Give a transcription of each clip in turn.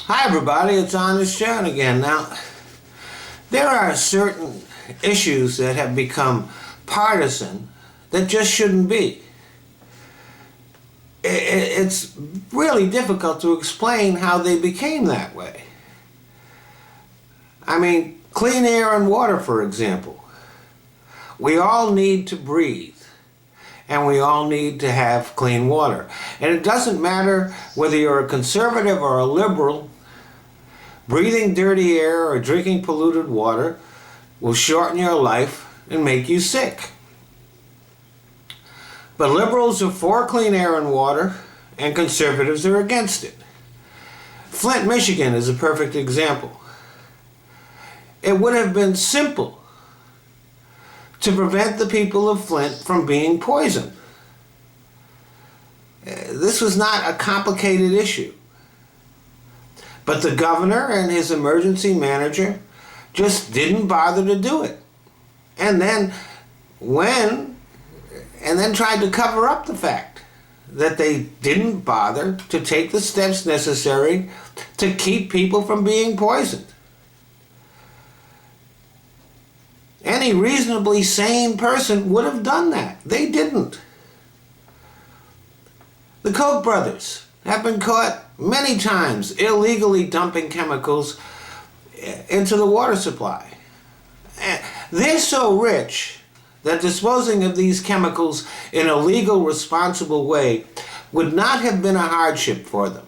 Hi everybody, it's Honest John again. Now, there are certain issues that have become partisan that just shouldn't be. It's really difficult to explain how they became that way. I mean, clean air and water, for example. We all need to breathe, and we all need to have clean water. And it doesn't matter whether you're a conservative or a liberal. Breathing dirty air or drinking polluted water will shorten your life and make you sick. But liberals are for clean air and water, and conservatives are against it. Flint, Michigan is a perfect example. It would have been simple to prevent the people of Flint from being poisoned. This was not a complicated issue. But the governor and his emergency manager just didn't bother to do it. And then tried to cover up the fact that they didn't bother to take the steps necessary to keep people from being poisoned. Any reasonably sane person would have done that. They didn't. The Koch brothers have been caught many times illegally dumping chemicals into the water supply. They're so rich that disposing of these chemicals in a legal, responsible way would not have been a hardship for them.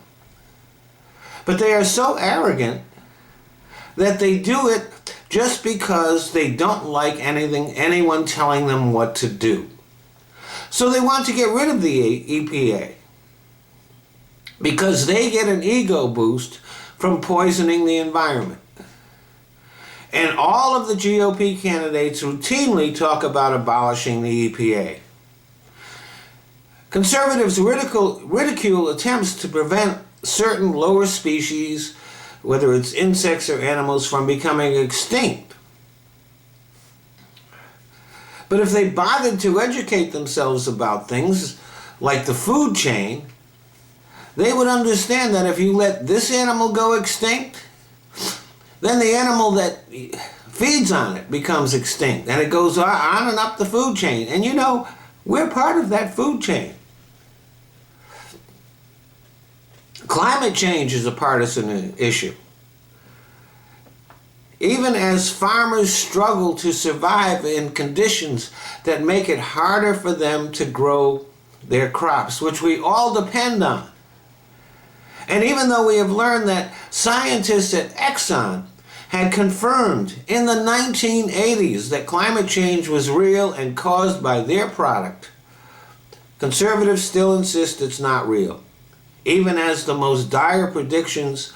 But they are so arrogant that they do it just because they don't like anyone telling them what to do. So they want to get rid of the EPA, because they get an ego boost from poisoning the environment. And all of the GOP candidates routinely talk about abolishing the EPA. Conservatives ridicule attempts to prevent certain lower species, whether it's insects or animals, from becoming extinct. But if they bothered to educate themselves about things like the food chain, they would understand that if you let this animal go extinct, then the animal that feeds on it becomes extinct, and it goes on and up the food chain. And you know, we're part of that food chain. Climate change is a partisan issue. Even as farmers struggle to survive in conditions that make it harder for them to grow their crops, which we all depend on. And even though we have learned that scientists at Exxon had confirmed in the 1980s that climate change was real and caused by their product, conservatives still insist it's not real, even as the most dire predictions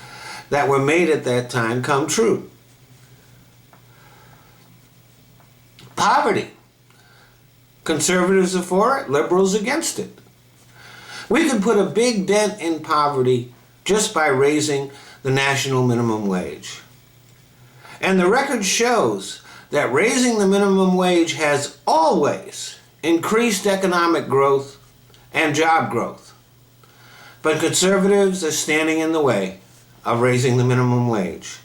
that were made at that time come true. Poverty. Conservatives are for it, liberals against it. We could put a big dent in poverty just by raising the national minimum wage. And the record shows that raising the minimum wage has always increased economic growth and job growth. But conservatives are standing in the way of raising the minimum wage.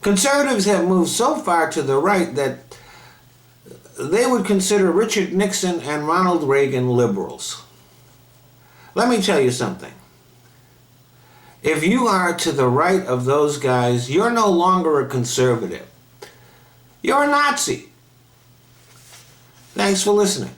Conservatives have moved so far to the right that they would consider Richard Nixon and Ronald Reagan liberals. Let me tell you something. If you are to the right of those guys, you're no longer a conservative. You're a Nazi. Thanks for listening.